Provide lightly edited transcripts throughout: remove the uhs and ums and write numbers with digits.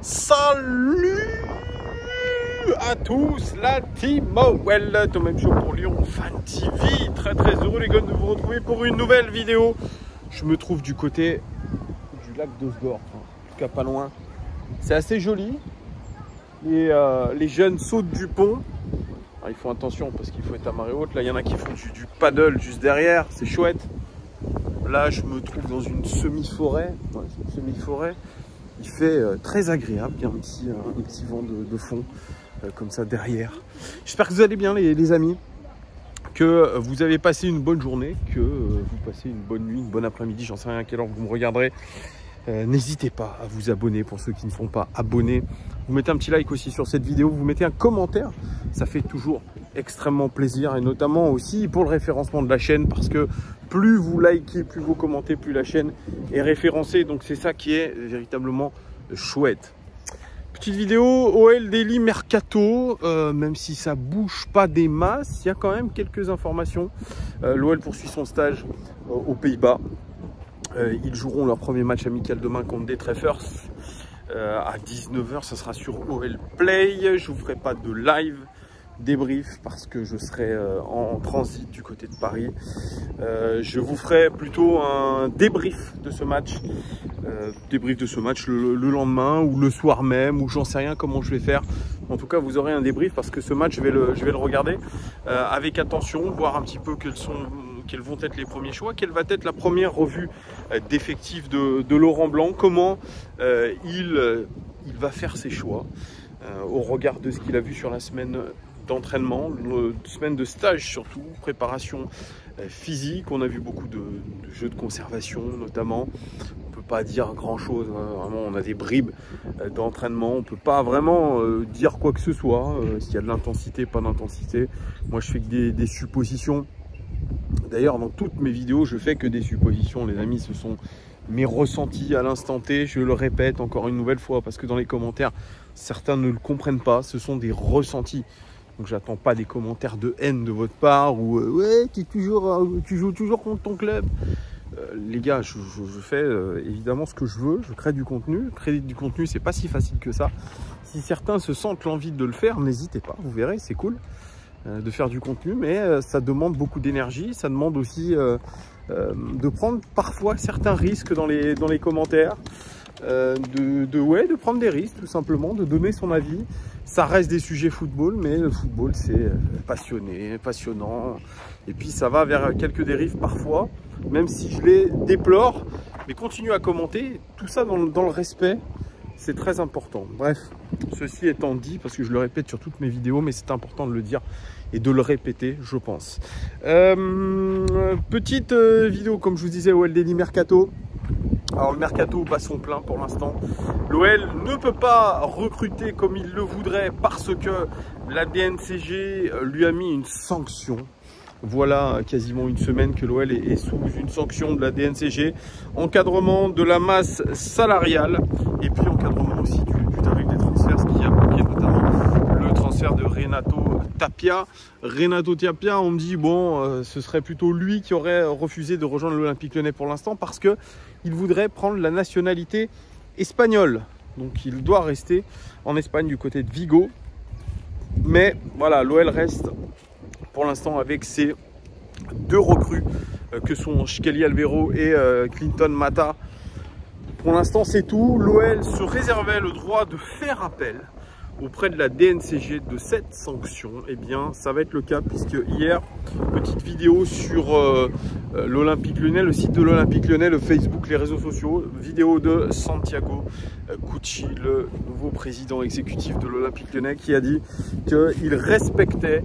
Salut à tous, la team OL de Même Show pour Lyon Fan TV. Très heureux les gars de vous retrouver pour une nouvelle vidéo. Je me trouve du côté du lac d'Osgore, en tout cas pas loin. C'est assez joli. Les jeunes sautent du pont. Alors, ils font attention parce qu'il faut être à marée haute. Là il y en a qui font du paddle juste derrière, c'est chouette. Là je me trouve dans une semi-forêt. Ouais, c'est une semi-forêt. Il fait très agréable, il y a un petit vent de fond comme ça derrière. J'espère que vous allez bien les amis, que vous avez passé une bonne journée, que vous passez une bonne nuit, une bonne après-midi, j'en sais rien à quelle heure vous me regarderez. N'hésitez pas à vous abonner pour ceux qui ne sont pas abonnés. Vous mettez un petit like aussi sur cette vidéo, vous mettez un commentaire, ça fait toujours extrêmement plaisir et notamment aussi pour le référencement de la chaîne parce que plus vous likez, plus vous commentez, plus la chaîne est référencée. Donc c'est ça qui est véritablement chouette. Petite vidéo OL Daily Mercato, même si ça bouge pas des masses, il y a quand même quelques informations. L'OL poursuit son stage aux Pays-Bas. Ils joueront leur premier match amical demain contre des Treffers à 19 h. Ça sera sur OL Play. Je vous ferai pas de live débrief parce que je serai en transit du côté de Paris. Je vous ferai plutôt un débrief de ce match. Le lendemain ou le soir même, ou j'en sais rien comment je vais faire. En tout cas, vous aurez un débrief parce que ce match, je vais le regarder avec attention, voir un petit peu quels vont être les premiers choix, quelle va être la première revue d'effectifs de Laurent Blanc, comment il va faire ses choix au regard de ce qu'il a vu sur la semaine d'entraînement, semaine de stage surtout, préparation physique. On a vu beaucoup de jeux de conservation notamment. On peut pas dire grand chose, hein. Vraiment on a des bribes d'entraînement, on peut pas vraiment dire quoi que ce soit, s'il y a de l'intensité, pas d'intensité. Moi je fais que des suppositions. D'ailleurs dans toutes mes vidéos je fais que des suppositions les amis, ce sont mes ressentis à l'instant T, je le répète encore une nouvelle fois parce que dans les commentaires certains ne le comprennent pas, ce sont des ressentis. Donc j'attends pas des commentaires de haine de votre part ou ouais tu joues toujours contre ton club. Les gars, je fais évidemment ce que je veux, je crée du contenu. Créer du contenu, c'est pas si facile que ça. Si certains se sentent l'envie de le faire, n'hésitez pas, vous verrez, c'est cool de faire du contenu, mais ça demande beaucoup d'énergie, ça demande aussi de prendre parfois certains risques dans les commentaires. De prendre des risques tout simplement, de donner son avis. Ça reste des sujets football, mais le football c'est passionnant et puis ça va vers quelques dérives parfois, même si je les déplore, mais continuez à commenter, tout ça dans le respect, c'est très important. Bref, ceci étant dit, parce que je le répète sur toutes mes vidéos, mais c'est important de le dire et de le répéter, je pense. Petite vidéo, comme je vous disais, OL Daily Mercato. Alors le mercato bat son plein pour l'instant. L'OL ne peut pas recruter comme il le voudrait parce que la DNCG lui a mis une sanction. Voilà quasiment une semaine que l'OL est sous une sanction de la DNCG. Encadrement de la masse salariale et puis encadrement aussi du tarif des transferts, ce qui a bloqué notamment le transfert de Renato Tapia. Renato Tapia, on me dit bon, ce serait plutôt lui qui aurait refusé de rejoindre l'Olympique Lyonnais pour l'instant parce que il voudrait prendre la nationalité espagnole. Donc il doit rester en Espagne du côté de Vigo. Mais voilà, l'OL reste pour l'instant avec ses deux recrues que sont Kelly Alvero et Clinton Mata. Pour l'instant c'est tout. L'OL se réservait le droit de faire appel auprès de la DNCG de cette sanction. Eh bien ça va être le cas puisque hier, petite vidéo sur l'Olympique Lyonnais, le site de l'Olympique Lyonnais, le Facebook, les réseaux sociaux, vidéo de Santiago Cucci, le nouveau président exécutif de l'Olympique Lyonnais, qui a dit qu'il respectait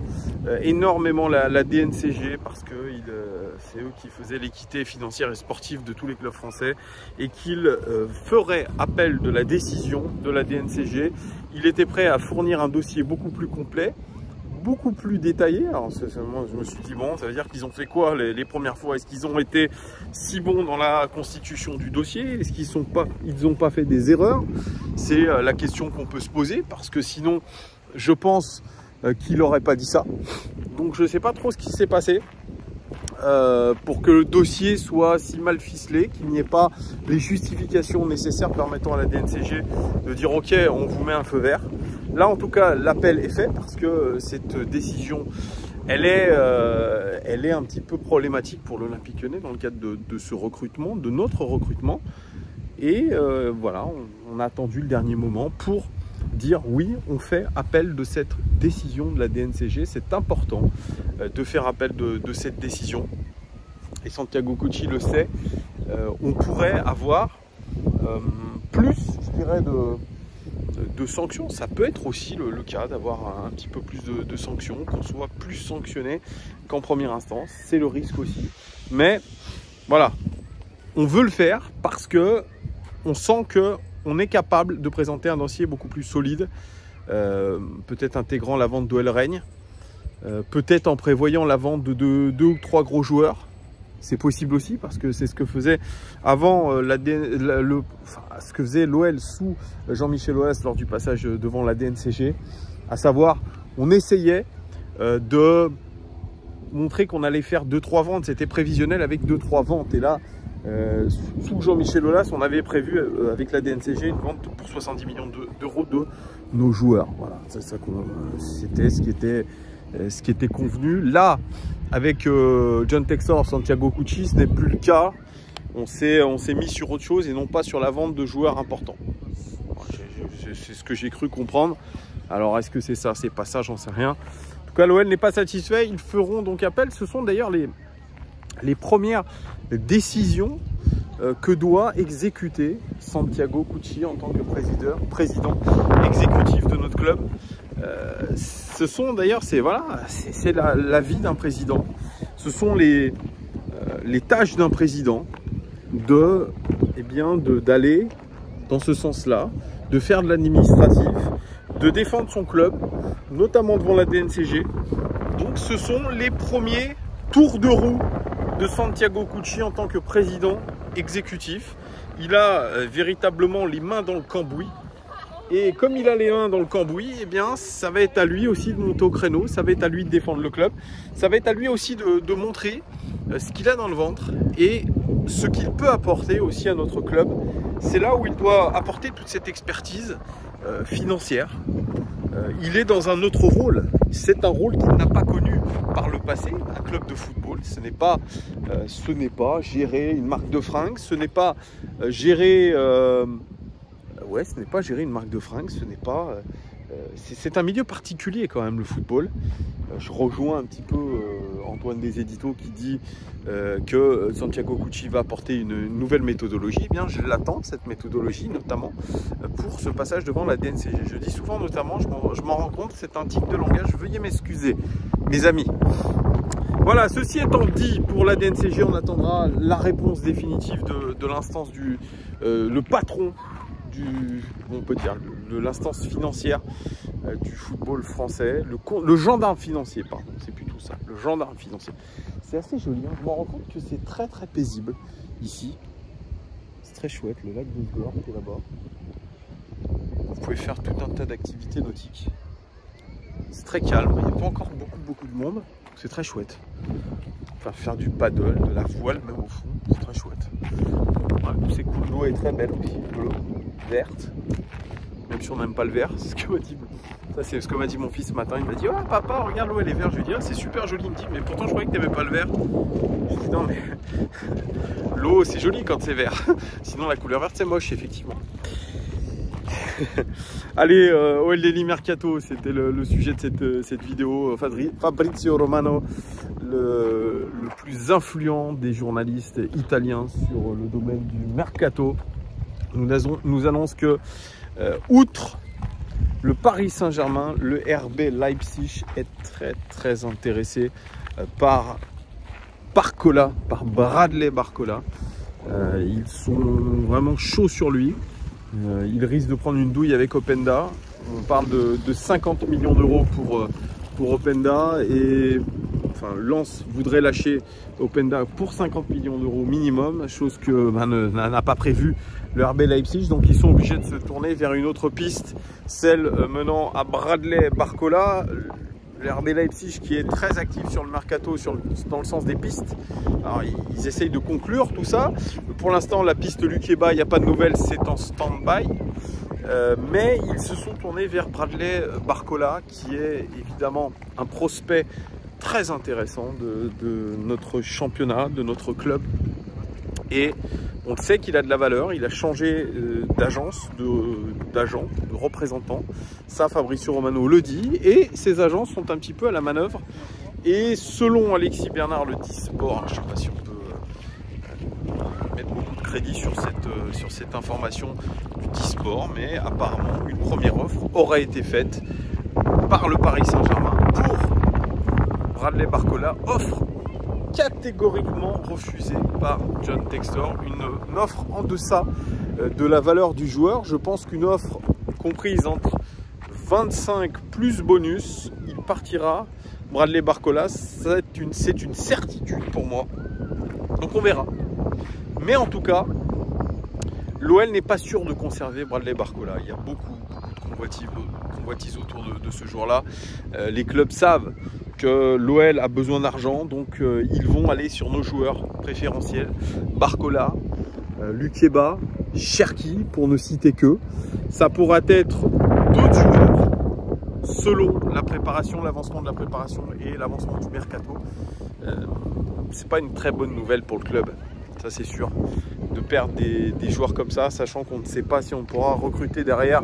énormément la DNCG parce que c'est eux qui faisaient l'équité financière et sportive de tous les clubs français et qu'il ferait appel de la décision de la DNCG. Il était prêt à fournir un dossier beaucoup plus complet, beaucoup plus détaillé. Alors moi, je me suis dit bon, ça veut dire qu'ils ont fait quoi les premières fois? Est-ce qu'ils ont été si bons dans la constitution du dossier? Est-ce qu'ils n'ont pas fait des erreurs? C'est la question qu'on peut se poser parce que sinon, je pense qu'il n'aurait pas dit ça. Donc je ne sais pas trop ce qui s'est passé. pour que le dossier soit si mal ficelé, qu'il n'y ait pas les justifications nécessaires permettant à la DNCG de dire ok, on vous met un feu vert. Là en tout cas l'appel est fait parce que cette décision elle est un petit peu problématique pour l'Olympique Lyonnais dans le cadre de ce recrutement, de notre recrutement. Et voilà, on a attendu le dernier moment pour dire oui, on fait appel de cette décision de la DNCG. C'est important de faire appel de cette décision. Et Santiago Cucci le sait, on pourrait avoir plus, je dirais, de sanctions. Ça peut être aussi le cas d'avoir un petit peu plus de sanctions, qu'on soit plus sanctionné qu'en première instance. C'est le risque aussi. Mais voilà, on veut le faire parce que on sent qu'on est capable de présenter un dossier beaucoup plus solide, peut-être intégrant la vente d'Oel Reigne, peut-être en prévoyant la vente de 2 ou 3 gros joueurs. C'est possible aussi parce que c'est ce que faisait avant ce que faisait l'OL sous Jean-Michel Aulas lors du passage devant la DNCG, à savoir on essayait de montrer qu'on allait faire 2-3 ventes, c'était prévisionnel avec 2-3 ventes. Et là, sous Jean-Michel Aulas, on avait prévu avec la DNCG une vente pour 70 millions d'euros de nos joueurs. Voilà, c'était ce qui était convenu. Là, avec John Textor, Santiago Cucci, ce n'est plus le cas. On s'est mis sur autre chose et non pas sur la vente de joueurs importants. C'est ce que j'ai cru comprendre. Alors, est-ce que c'est ça? C'est pas ça, j'en sais rien. En tout cas, l'OL n'est pas satisfait. Ils feront donc appel. Ce sont d'ailleurs les premières décisions que doit exécuter Santiago Cucci en tant que président exécutif de notre club. Ce sont d'ailleurs, c'est la vie d'un président. Ce sont les tâches d'un président d'aller dans ce sens-là, de faire de l'administratif, de défendre son club, notamment devant la DNCG. Donc ce sont les premiers tours de roue de Santiago Cucci en tant que président exécutif. Il a véritablement les mains dans le cambouis. Et comme il a les mains dans le cambouis, eh bien, ça va être à lui aussi de monter au créneau, ça va être à lui de défendre le club, ça va être à lui aussi de montrer ce qu'il a dans le ventre et ce qu'il peut apporter aussi à notre club. C'est là où il doit apporter toute cette expertise financière. Il est dans un autre rôle. C'est un rôle qu'il n'a pas connu par le passé. Un club de football, ce n'est pas gérer une marque de fringues, ce n'est pas gérer... ce n'est pas gérer une marque de fringues, ce n'est pas... c'est un milieu particulier quand même, le football. Je rejoins un petit peu Antoine des Éditos qui dit que Santiago Cucci va apporter une nouvelle méthodologie. Eh bien, je l'attends, cette méthodologie, notamment pour ce passage devant la DNCG. Je dis souvent notamment, je m'en rends compte, c'est un tic de langage, veuillez m'excuser, mes amis. Voilà, ceci étant dit, pour la DNCG, on attendra la réponse définitive de l'instance le patron on peut dire, de l'instance financière du football français, le gendarme financier, pardon, c'est plutôt ça, le gendarme financier. C'est assez joli, hein. Je me rends compte que c'est très très paisible ici. C'est très chouette, le lac de Sgor qui est là-bas. Vous pouvez faire tout un tas d'activités nautiques. C'est très calme, il n'y a pas encore beaucoup de monde, c'est très chouette. Enfin, faire du paddle, de la voile même au fond, c'est très chouette. Ouais, c'est cool, l'eau est très belle aussi, l'eau verte, même si on n'aime pas le vert, c'est ce que m'a dit mon fils ce matin. Il m'a dit oh papa regarde l'eau elle est verte. Je lui ai dit ah, c'est super joli. Il me dit mais pourtant je croyais que tu n'aimais pas le vert. Je lui ai dit non mais l'eau c'est joli quand c'est vert, sinon la couleur verte c'est moche effectivement. Allez, OL Daily Mercato, c'était le sujet de cette vidéo. Fabrizio Romano, le plus influent des journalistes italiens sur le domaine du mercato, nous annonce que, outre le Paris Saint-Germain, le RB Leipzig est très intéressé par Bradley Barcola. Ils sont vraiment chauds sur lui. Il risque de prendre une douille avec Openda. On parle de 50 millions d'euros pour Openda et enfin, Lens voudrait lâcher Openda pour 50 millions d'euros minimum, chose que n'a pas prévu le RB Leipzig. Donc ils sont obligés de se tourner vers une autre piste, celle menant à Bradley Barcola. le RB Leipzig qui est très actif sur le mercato dans le sens des pistes. Alors ils essayent de conclure tout ça. Pour l'instant la piste Lukeba, il n'y a pas de nouvelles, c'est en stand-by. Mais ils se sont tournés vers Bradley Barcola qui est évidemment un prospect très intéressant de notre championnat, de notre club. Et on sait qu'il a de la valeur, il a changé d'agence, d'agent, de représentant. Ça, Fabrizio Romano le dit. Et ces agences sont un petit peu à la manœuvre. Et selon Alexis Bernard, le Disport, je ne sais pas si on peut mettre beaucoup de crédit sur cette information du Disport, mais apparemment une première offre aurait été faite par le Paris Saint-Germain pour Bradley Barcola, offre catégoriquement refusée par John Textor, une offre en deçà de la valeur du joueur. Je pense qu'une offre comprise entre 25 plus bonus, il partira. Bradley Barcola, c'est une certitude pour moi. Donc on verra. Mais en tout cas, l'OL n'est pas sûr de conserver Bradley Barcola. Il y a beaucoup de convoitises autour de ce joueur-là. Les clubs savent que l'OL a besoin d'argent, donc ils vont aller sur nos joueurs préférentiels. Barcola, Lukeba, Cherki, pour ne citer que. Ça pourra être d'autres joueurs selon la préparation, l'avancement de la préparation et l'avancement du mercato. C'est pas une très bonne nouvelle pour le club, ça c'est sûr, de perdre des joueurs comme ça, sachant qu'on ne sait pas si on pourra recruter derrière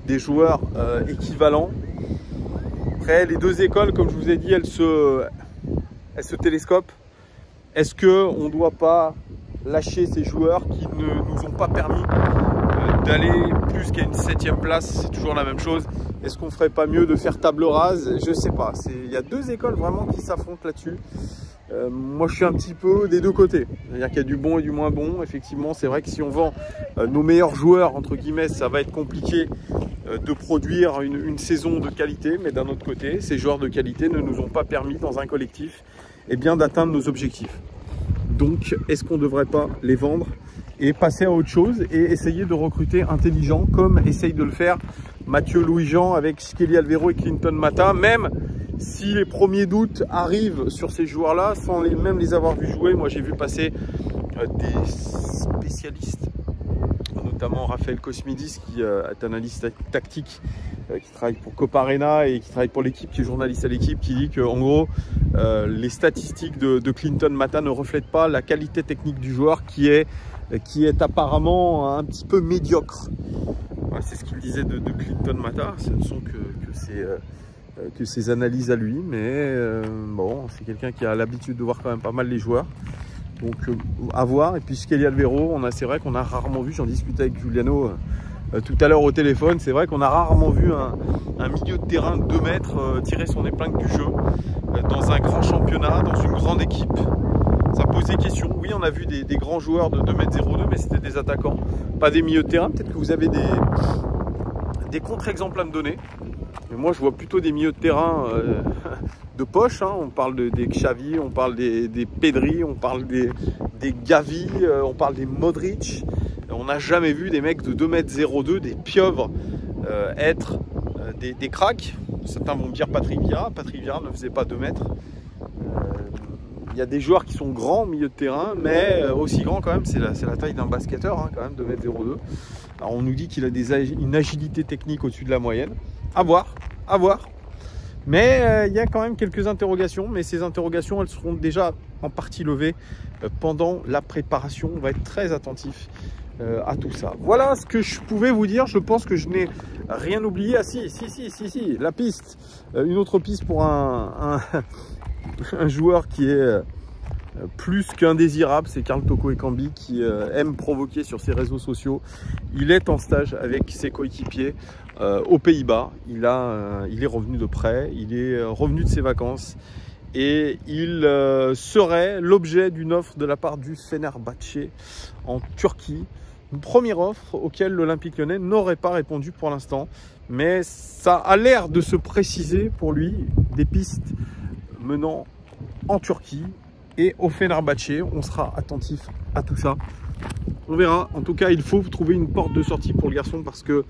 des joueurs équivalents. Après, les deux écoles, comme je vous ai dit, elles se télescopent. Est-ce qu'on ne doit pas lâcher ces joueurs qui ne nous ont pas permis d'aller plus qu'à une 7e place? C'est toujours la même chose. Est-ce qu'on ne ferait pas mieux de faire table rase? Je ne sais pas. Il y a deux écoles vraiment qui s'affrontent là-dessus. Moi, je suis un petit peu des deux côtés. C'est-à-dire qu'il y a du bon et du moins bon. Effectivement, c'est vrai que si on vend nos meilleurs joueurs, entre guillemets, ça va être compliqué de produire une saison de qualité. Mais d'un autre côté, ces joueurs de qualité ne nous ont pas permis, dans un collectif, d'atteindre nos objectifs. Donc, est-ce qu'on ne devrait pas les vendre et passer à autre chose et essayer de recruter intelligent, comme essaye de le faire Mathieu Louis-Jean avec Skelly Alvero et Clinton Mata, même si les premiers doutes arrivent sur ces joueurs-là, sans même les avoir vus jouer. Moi, j'ai vu passer des spécialistes, notamment Raphaël Cosmidis, qui est analyste tactique, qui travaille pour Coparena et qui travaille pour l'équipe, qui est journaliste à l'équipe, qui dit qu'en gros, les statistiques de Clinton Mata ne reflètent pas la qualité technique du joueur qui est apparemment un petit peu médiocre. Ouais, c'est ce qu'il disait de Clinton Mata. Ce ne sont que ses analyses à lui, mais bon, c'est quelqu'un qui a l'habitude de voir quand même pas mal les joueurs. Donc à voir. Et puis Skelly Alvero, c'est vrai qu'on a rarement vu, j'en discutais avec Giuliano tout à l'heure au téléphone, c'est vrai qu'on a rarement vu un milieu de terrain de 2 mètres tirer son épingle du jeu dans un grand championnat, dans une grande équipe. Ça pose des questions. Oui, on a vu des grands joueurs de 2,02 m, mais c'était des attaquants, pas des milieux de terrain. Peut-être que vous avez des contre-exemples à me donner. Mais moi, je vois plutôt des milieux de terrain de poche. Hein. On parle des Xavi, on parle des Pedri, on parle des Gavi, on parle des Modric. On n'a jamais vu des mecs de 2,02 m, des pieuvres, être des cracks. Certains vont me dire Patrick Vieira. Patrick Vieira ne faisait pas 2 mètres. Il y a des joueurs qui sont grands au milieu de terrain, mais aussi grands quand même, c'est la taille d'un basketteur, hein, quand même, 2,02 m. Alors on nous dit qu'il a une agilité technique au-dessus de la moyenne. À voir, à voir. Mais il y a quand même quelques interrogations, mais ces interrogations, elles seront déjà en partie levées pendant la préparation. On va être très attentif à tout ça. Voilà ce que je pouvais vous dire. Je pense que je n'ai rien oublié. Ah si, la piste. Une autre piste pour un joueur qui est plus qu'indésirable, c'est Karl Toko Ekambi, qui aime provoquer sur ses réseaux sociaux. Il est en stage avec ses coéquipiers aux Pays-Bas. Il est revenu de près, il est revenu de ses vacances et il serait l'objet d'une offre de la part du Fenerbahçe en Turquie. Une première offre auquel l'Olympique Lyonnais n'aurait pas répondu pour l'instant, mais ça a l'air de se préciser pour lui, des pistes menant en Turquie et au Fenerbahçe. On sera attentif à tout ça. On verra. En tout cas, il faut trouver une porte de sortie pour le garçon parce que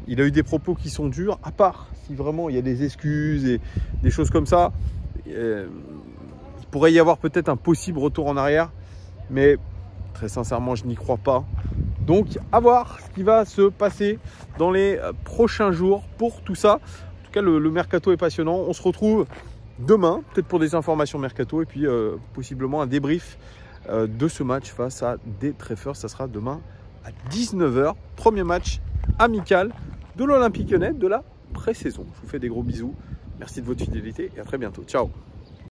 Il a eu des propos qui sont durs, à part si vraiment il y a des excuses et des choses comme ça. Il pourrait y avoir peut-être un possible retour en arrière, mais très sincèrement, je n'y crois pas. Donc, à voir ce qui va se passer dans les prochains jours pour tout ça. En tout cas, le mercato est passionnant. On se retrouve demain, peut-être pour des informations mercato, et puis possiblement un débrief de ce match face à des Treffers. Ça sera demain à 19 h. Premier match amical de l'Olympique Lyonnais de la pré-saison. Je vous fais des gros bisous. Merci de votre fidélité et à très bientôt. Ciao.